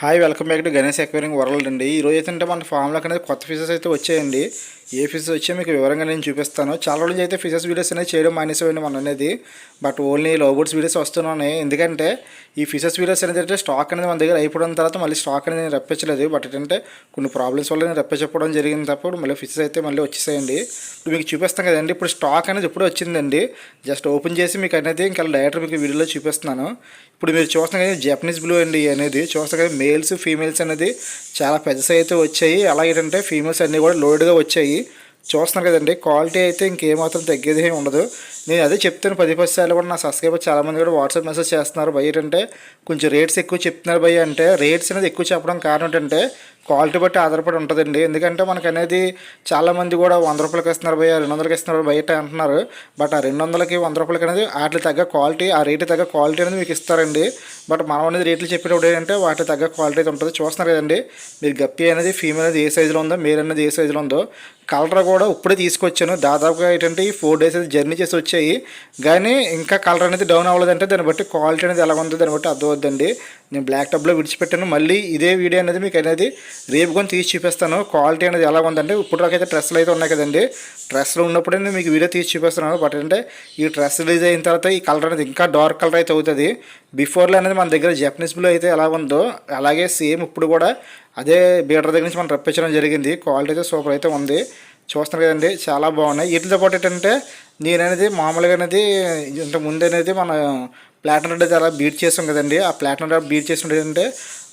Hi welcome back to Ganesh aquarium world అండి. ఈరోజు అయితే మన ఫామ్లోకి అనేది కొత్త ఫిషెస్ అయితే వచ్చాయండి. ఏ ఫిషెస్ వచ్చాయో మీకు వివరంగా నేను చూపిస్తాను. చాలా రోజులు అయితే ఫిషెస్ వీడియోస్ అనేది చేయడం మానేసేవండి మన అనేది. But only love birds videos వస్తున్నాయి. ఎందుకంటే ఈ ఫిషెస్ వీడియోస్ అనేది అంటే స్టాక్ అనేది మన దగ్గర అయిపోవడం తర్వాత మళ్ళీ స్టాక్ అనేది నేను రప్పించలేదు. బట్ ఏంటంటే కొన్ని ప్రాబ్లమ్స్ వల్ల నేను రప్పించకపోవడం జరిగింది తప్ప మళ్ళీ ఫిషెస్ అయితే మళ్ళీ వచ్చేసాయండి. ఇప్పుడు మీకు చూపిస్తాను కదండి. ఇప్పుడు స్టాక్ అనేది ఎప్పుడూ వచ్చిందండి. జస్ట్ ఓపెన్ చేసి మీకు అనేది ఇంకా డైరెక్ట్ మీకు వీడియోలో చూపిస్తున్నాను. ఇప్పుడు మీరు చూస్తున్న కదా జపనీస్ బ్లూ అండి అనేది చూస్తున్న కదా మేల్స్ ఫీమేల్స్ అనేది చాలా పెద్ద సైజ్ అయితే వచ్చాయి. అలాగేంటంటే ఫీమేల్స్ అన్నీ కూడా లోడ్గా వచ్చాయి. చూస్తున్నారు కదండి. క్వాలిటీ అయితే ఇంకేమాత్రం తగ్గేది ఏమి ఉండదు. నేను అదే చెప్తాను 10 సార్లు కూడా. నా సబ్స్క్రైబర్ చాలామంది కూడా వాట్సాప్ మెసేజ్ చేస్తున్నారు, భయ్య ఏంటంటే కొంచెం రేట్స్ ఎక్కువ చెప్తున్నారు భయ్య అంటే. రేట్స్ అనేది ఎక్కువ చెప్పడం కారణం ఏంటంటే క్వాలిటీ బట్టి ఆధారపడి ఉంటుందండి. ఎందుకంటే మనకు అనేది చాలామంది కూడా 100 రూపాయలకి ఇస్తున్నారు భయ్య, 200కి ఇస్తున్నారు బయట అంటున్నారు. బట్ ఆ 200కి 100 రూపాయలకి అనేది వాటి తగ్గ క్వాలిటీ, ఆ రేటు తగ్గ క్వాలిటీ అనేది మీకు ఇస్తారండి. బట్ మనం అనేది రేట్లు చెప్పేటప్పుడు ఏంటంటే వాటి తగ్గ క్వాలిటీ అయితే ఉంటుంది. చూస్తున్నారు కదండి మీరు గప్పి అనేది ఫీమేల్ అనేది ఏ సైజులో ఉందో, మేల్ అనేది ఏ సైజులో ఉందో. కలర్ కూడా ఇప్పుడే తీసుకొచ్చాను. దాదాపుగా ఏంటంటే ఈ 4 డేస్ అయితే జర్నీ చేసి వచ్చాయి. కానీ ఇంకా కలర్ అనేది డౌన్ అవ్వలేదంటే దాన్ని బట్టి క్వాలిటీ అనేది ఎలా ఉందో దాన్ని బట్టి అర్థమవుద్దండి. నేను బ్లాక్ టబ్లో విడిచిపెట్టాను. మళ్ళీ ఇదే వీడియో అనేది మీకు అనేది రేపు కొని తీసి చూపిస్తాను. క్వాలిటీ అనేది ఎలా ఉందంటే ఇప్పుడు అయితే డ్రెస్సులు అయితే ఉన్నాయి కదండి. డ్రెస్సులు ఉన్నప్పుడే నేను మీకు వీడియో తీసి చూపిస్తున్నాను. బట్ అంటే ఈ డ్రెస్ రిలీజ్ అయిన తర్వాత ఈ కలర్ అనేది ఇంకా డార్క్ కలర్ అయితే అవుతుంది. బిఫోర్లో అనేది మన దగ్గర జపనీస్ బ్లూ అయితే ఎలా ఉందో అలాగే సేమ్ ఇప్పుడు కూడా అదే బీటర్ దగ్గర నుంచి మనం రప్పించడం జరిగింది. క్వాలిటీ అయితే సూపర్ అయితే ఉంది. చూస్తున్నారు కదండి చాలా బాగున్నాయి. వీటితో పాటు ఏంటంటే నేను అనేది మామూలుగా అనేది ఇంత ముందు అనేది మన ప్లాటినం రెడ్ అలా బీట్ చేస్తాం కదండి. ఆ ప్లాటినం రెడ్ బీట్ చేస్తుంటే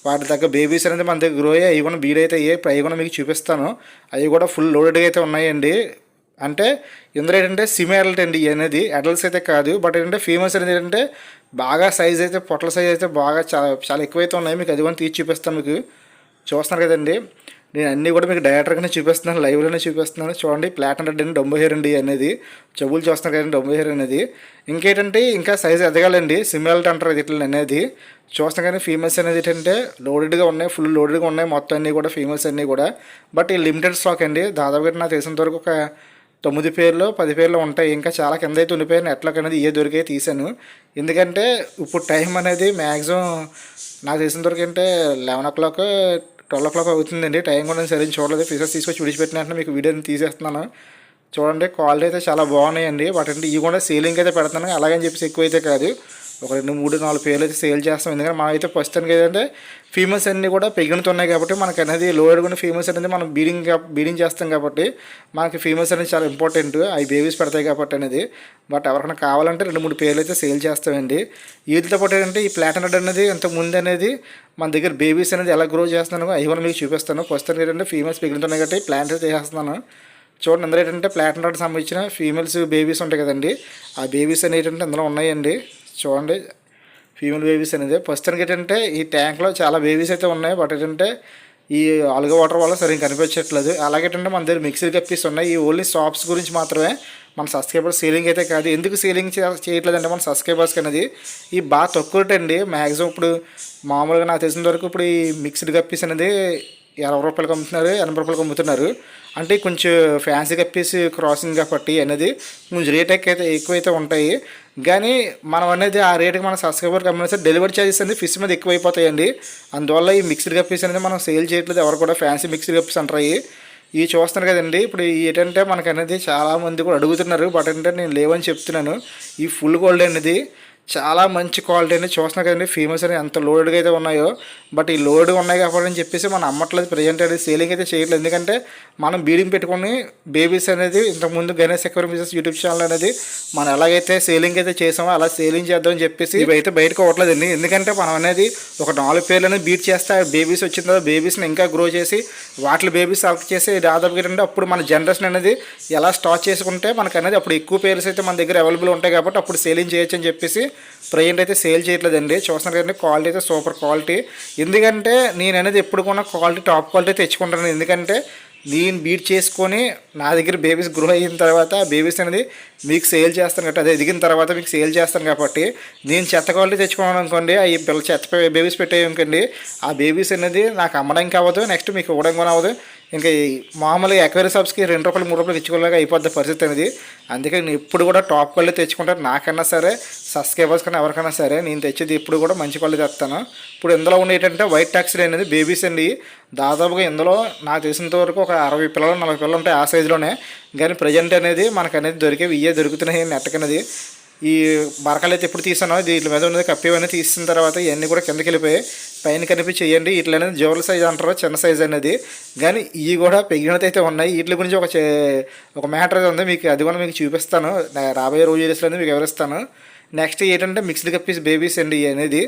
వాటి దగ్గర బేబీస్ అనేది మన దగ్గర గ్రో అయ్యి అవి కూడా బీడ్ అయితే అయ్యాయి. అవి కూడా మీకు చూపిస్తాను. అవి కూడా ఫుల్ లోడెడ్గా అయితే ఉన్నాయండి. అంటే ఇందులో ఏంటంటే సిమిలారిటీ అండి అనేది అడల్ట్స్ అయితే కాదు. బట్ ఏంటంటే ఫీమేల్స్ అనేది ఏంటంటే బాగా సైజ్ అయితే పొట్ల సైజ్ అయితే బాగా చాలా చాలా ఎక్కువైతే ఉన్నాయి. మీకు అది కూడా తీసి చూపిస్తాను. మీకు చూస్తున్నారు కదండి. నేను అన్నీ కూడా మీకు డైరెక్టర్గానే చూపిస్తున్నాను, లైవ్లోనే చూపిస్తున్నాను. చూడండి ప్లాటినం రెడ్ అండి, డొంబో హెయిర్ అండి అనేది. చెవులు చూస్తున్నారు కదండి డొంబో హెయిర్ అనేది. ఇంకేంటంటే ఇంకా సైజ్ ఎదగాలండి, సిమిలారిటీ అంటారు ఇట్లా అనేది. చూస్తాం కానీ ఫీమేల్స్ అనేది ఏంటంటే లోడెడ్గా ఉన్నాయి, ఫుల్ లోడెడ్గా ఉన్నాయి మొత్తం అన్నీ కూడా ఫీమేల్స్ అన్నీ కూడా. బట్ ఈ లిమిటెడ్ స్టాక్ అండి. దాదాపుగా నాకు తెలిసినంత వరకు ఒక 9 పేర్లు 10 పేర్లు ఉంటాయి. ఇంకా చాలా కింద అయితే ఉండిపోయాయి. నెట్లోకి అనేది ఏ దొరికే తీసాను. ఎందుకంటే ఇప్పుడు టైం అనేది మ్యాక్సిమం నాకు తెలిసినంత వరకు అంటే 11 o'clock 12 o'clock అవుతుందండి. టైం కూడా నేను సరిగ్గా చూడలేదు. ఫిషెస్ తీసుకొచ్చి విడిచిపెట్టిన వెంటనే మీకు వీడియోని తీసేస్తున్నాను. చూడండి క్వాలిటీ అయితే చాలా బాగున్నాయండి. బట్ అంటే ఇవి కూడా సేలింగ్ అయితే పెడుతున్నాను. అలాగని చెప్పేసి ఎక్కువ అయితే కాదు. ఒక 2, 3, 4 పేర్లు అయితే సేల్ చేస్తాం. ఎందుకంటే మనం అయితే ప్రస్తుతానికి ఏంటంటే ఫీమేల్స్ అన్నీ కూడా పెరుగుతున్నాయి కాబట్టి మనకు అనేది లోయర్ కూడా ఫీమేల్స్ అనేది మనం బీడింగ్ చేస్తాం కాబట్టి మనకి ఫీమేల్స్ అనేది చాలా ఇంపార్టెంట్. అవి బేబీస్ పెడతాయి కాబట్టి అనేది. బట్ ఎవరికైనా కావాలంటే 2, 3 పేర్లు అయితే సేల్ చేస్తామండి. వీటితో పాటు ఏంటంటే ఈ ప్లాటినం రెడ్ అనేది ఇంతకుముందు అనేది మన దగ్గర బేబీస్ అనేది ఎలా గ్రో చేస్తున్నానో అవి కూడా మీకు చూపిస్తాను. ప్రస్తుతానికి ఏంటంటే ఫీమేల్స్ పెరుగుతున్నాయి కాబట్టి ప్లాంట్ అయితే చేస్తున్నాను. చూడండి అందులో ఏంటంటే ప్లాటినం రెడ్ సంబంధించిన ఫీమేల్స్ బేబీస్ ఉంటాయి కదండి. ఆ బేబీస్ అనేవి అందులో ఉన్నాయండి. చూడండి ఫీమేల్ బేబీస్ అనేది. ప్రస్తుతానికి ఏంటంటే ఈ ట్యాంక్లో చాలా బేబీస్ అయితే ఉన్నాయి. బట్ ఏంటంటే ఈ ఆల్గా వాటర్ వల్ల సరిగ్గా కనిపించట్లేదు. అలాగే ఏంటంటే మన దగ్గర మిక్సర్ కప్పీస్ ఉన్నాయి. ఈ ఓన్లీ షాప్స్ గురించి మాత్రమే, మన సబ్స్క్రైబర్స్ సేలింగ్ అయితే కాదు. ఎందుకు సేలింగ్ చేయట్లేదంటే మన సబ్స్క్రైబర్స్కి అనేది ఈ బాగా తక్కువ రేట్ అండి. మ్యాక్సిమం ఇప్పుడు మామూలుగా నాకు తెలిసిన వరకు ఇప్పుడు ఈ మిక్స్డ్ కప్పీస్ అనేది 20 రూపాయలకి అమ్ముతున్నారు, 80 రూపాయలకి అమ్ముతున్నారు. అంటే కొంచెం ఫ్యాన్సీ కప్పీస్ క్రాసింగ్ కాబట్టి అనేది కొంచెం రేట్ ఎక్కువైతే ఉంటాయి. కానీ మనం అనేది ఆ రేటుకి మన సబ్స్క్రైబర్కి అమ్మిన సరే డెలివరీ ఛార్జెస్ అనేది ఫిష్ మీద ఎక్కువైపోతాయండి. అందువల్ల ఈ మిక్స్డ్ కప్పీస్ అనేది మనం సేల్ చేయట్లేదు. ఎవరు కూడా ఫ్యాన్సీ మిక్స్డ్ కప్పీస్ అంటారు. ఇవి చూస్తున్నారు కదండి. ఇప్పుడు ఏంటంటే మనకు అనేది చాలామంది కూడా అడుగుతున్నారు. బట్ ఏంటంటే నేను లేవని చెప్తున్నాను. ఈ ఫుల్ గోల్డ్ అనేది చాలా మంచి క్వాలిటీ అనేది చూస్తున్నారు కదండి. ఫీమేల్స్ అనేది ఎంత లోడ్గా అయితే ఉన్నాయో. బట్ ఈ లోడ్ ఉన్నాయి కాబట్టి అని చెప్పేసి మనం అమ్మట్లేదు. ప్రజెంట్ అనేది సేలింగ్ అయితే చేయట్లేదు. ఎందుకంటే మనం బీడింగ్ పెట్టుకుని బేబీస్ అనేది ఇంతకుముందు Ganesh aquarium business YouTube channel అనేది మనం ఎలాగైతే సేలింగ్ అయితే చేసామో అలా సేలింగ్ చేద్దామని చెప్పేసి ఇవైతే బయటకు అవ్వట్లేదండి. ఎందుకంటే మనం అనేది ఒక 4 పేర్లు అనేది బీట్ చేస్తే బేబీస్ వచ్చిన తర్వాత బేబీస్ని ఇంకా గ్రో చేసి వాటి బేబీస్ సెలెక్ట్ చేసి దాదాపుగా ఏంటంటే అప్పుడు మన జనరేషన్ అనేది ఎలా స్టార్ట్ చేసుకుంటే మనకు అనేది అప్పుడు ఎక్కువ పేర్స్ అయితే మన దగ్గర అవైలబుల్ ఉంటాయి కాబట్టి అప్పుడు సేలింగ్ చేయొచ్చు అని చెప్పేసి ప్రజెంట్ అయితే సేల్ చేయట్లేదండి. చూస్తున్నారు కదండి క్వాలిటీ అయితే సూపర్ క్వాలిటీ. ఎందుకంటే నేను అనేది ఎప్పుడు కూడా క్వాలిటీ టాప్ క్వాలిటీ తెచ్చుకుంటాను. ఎందుకంటే నేను బీట్ చేసుకొని నా దగ్గర బేబీస్ గ్రో అయిన తర్వాత బేబీస్ అనేది మీకు సేల్ చేస్తాను కాబట్టి అదే ఎదిగిన తర్వాత మీకు సేల్ చేస్తాను కాబట్టి నేను చెత్త క్వాలిటీ తెచ్చుకున్నాను అనుకోండి, అవి చెత్త బేబీస్ పెట్టేయకండి. ఆ బేబీస్ అనేది నాకు అమ్మడానికి అవ్వదు, నెక్స్ట్ మీకు ఇవ్వడం కూడా అవ్వదు. ఇంకా ఈ మామూలుగా ఎక్వైరీ షాప్స్కి రూ. 2 రూ. 3 ఇచ్చుకోలేక అయిపోద్ది పరిస్థితి అనేది. అందుకే నేను ఎప్పుడు కూడా టాప్ క్వాలిటీ తెచ్చుకుంటాను. నాకన్నా సరే సబ్స్క్రైబర్స్ కన్నా ఎవరికైనా సరే నేను తెచ్చేది ఎప్పుడు కూడా మంచి క్వాలిటీ తెస్తాను. ఇప్పుడు ఇందులో ఉన్న ఏంటంటే వైట్ టాక్సీ అనేది బేబీస్ అండి. దాదాపుగా ఇందులో నాకు తెలిసినంత వరకు ఒక 60 పిల్లలు 40 పిల్లలు ఉంటాయి ఆ సైజులోనే. కానీ ప్రజెంట్ అనేది మనకు అనేది ఇవే దొరుకుతున్నాయి నెట్టకనేది. ఈ బరకాలు అయితే ఎప్పుడు తీసానో వీటి మీద ఉన్నది కప్పేవన్నీ తీసిన తర్వాత ఇవన్నీ కూడా కిందకి వెళ్ళిపోయి పైన కనిపించి చేయండి. వీటి అనేది జోవల్ సైజ్ అంటారు, చిన్న సైజ్ అనేది. కానీ ఇవి కూడా పెగినత అయితే ఉన్నాయి. వీటి గురించి ఒక మ్యాటర్ ఉంది, మీకు అది కూడా మీకు చూపిస్తాను రాబోయే రోజుల్లో మీకు వివరిస్తాను. నెక్స్ట్ ఏంటంటే మిక్స్డ్ కప్పీస్ బేబీస్ అండి. ఇవి అనేది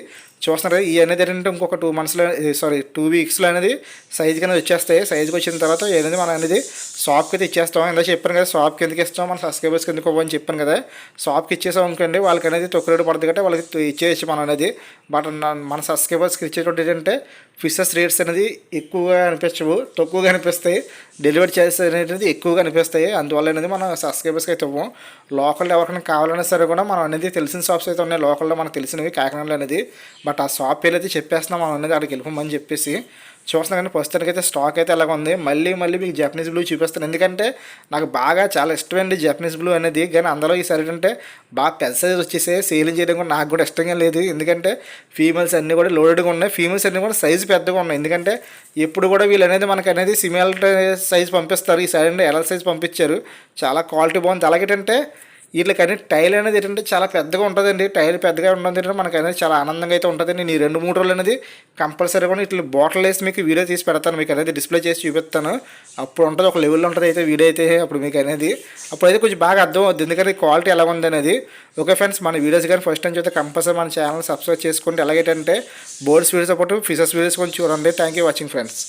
చూస్తున్నారు కదా, ఇవి అనేది ఏంటంటే ఇంకొక 2 వీక్స్లో అనేది సైజుకి అనేది వచ్చేస్తాయి. సైజుకి వచ్చిన తర్వాత అనేది మనం అనేది షాప్కి అయితే ఇచ్చేస్తాం. ఇందాక చెప్పాను కదా షాప్కి ఎందుకు ఇస్తాం, మన సబ్స్క్రైబర్స్కి ఎందుకు ఇవ్వని చెప్పాను కదా. షాప్కి ఇచ్చేసాం అనుకోండి వాళ్ళకి అనేది తక్కువ రేటు పడుతుంది కాబట్టి వాళ్ళకి ఇచ్చేయచ్చు మనం అనేది. బట్ మన సబ్స్క్రైబర్స్కి ఇచ్చేటప్పుడు ఏంటంటే ఫిషెస్ రేట్స్ అనేది ఎక్కువగా అనిపించవు, తక్కువగా అనిపిస్తాయి. డెలివరీ చార్జెస్ అనేది ఎక్కువగా అనిపిస్తాయి. అందువల్ల అనేది మనం సబ్స్క్రైబర్స్కి అయితే ఇవ్వం. లోకల్లో ఎవరికైనా కావాలన్నా సరే కూడా మనం అనేది తెలిసిన షాప్స్ అయితే ఉన్నాయి లోకల్లో మనకు తెలిసినవి కాకినాడలో అనేది. బట్ ఆ షాప్ పేరు అయితే చెప్పేస్తున్నాం మనం అనేది అక్కడికి వెళ్ళిపోమని చెప్పేసి. చూస్తున్నాం కానీ ప్రస్తుతానికి అయితే స్టాక్ అయితే ఎలాగ ఉంది. మళ్ళీ మీకు జపనీస్ బ్లూ చూపిస్తాను, ఎందుకంటే నాకు బాగా చాలా ఇష్టమైంది జపనీస్ బ్లూ అనేది. కానీ అందులో ఈసారి ఏంటంటే బాగా పెద్ద సైజ్ వచ్చేసి సేలింగ్ చేయడం కూడా నాకు కూడా ఇష్టంగా లేదు. ఎందుకంటే ఫీమేల్స్ అన్నీ కూడా లోడెడ్గా ఉన్నాయి, ఫీమేల్స్ అన్నీ కూడా సైజు పెద్దగా ఉన్నాయి. ఎందుకంటే ఎప్పుడు కూడా వీళ్ళు అనేది మనకు అనేది సిమిలర్ సైజ్ పంపిస్తారు. ఈ సైడ్ ఎల్ సైజ్ పంపించారు, చాలా క్వాలిటీ బాగుంది. అలాగేంటంటే వీళ్ళకని టైల్ అనేది ఏంటంటే చాలా పెద్దగా ఉంటుందండి. టైల్ పెద్దగా ఉండడం ఏంటంటే మనకు అనేది చాలా ఆనందంగా అయితే ఉంటుందండి. నేను ఈ 2-3 రోజులు అనేది కంపల్సరీగా ఇట్లా బాటిల్ వేసి మీకు వీడియో తీసి పెడతాను, మీకు అనేది డిస్ప్లే చేసి చూపిస్తాను. అప్పుడు ఉంటుంది ఒక లెవెల్లో ఉంటుంది అయితే వీడియో అయితే అప్పుడు మీకు అనేది అప్పుడైతే కొంచెం బాగా అర్థం అవుతుంది ఎందుకంటే క్వాలిటీ ఎలా ఉంది అనేది. ఓకే ఫ్రెండ్స్, మన వీడియోస్ కానీ ఫస్ట్ టైం చూస్తే కంపల్సరీ మన ఛానల్ సబ్స్క్రైబ్ చేసుకోండి. అలాగేంటంటే బోర్డ్స్ వీడియోస్ పాటు ఫిషెస్ వీడియోస్ కొంచెం చూడండి. Thank you watching friends.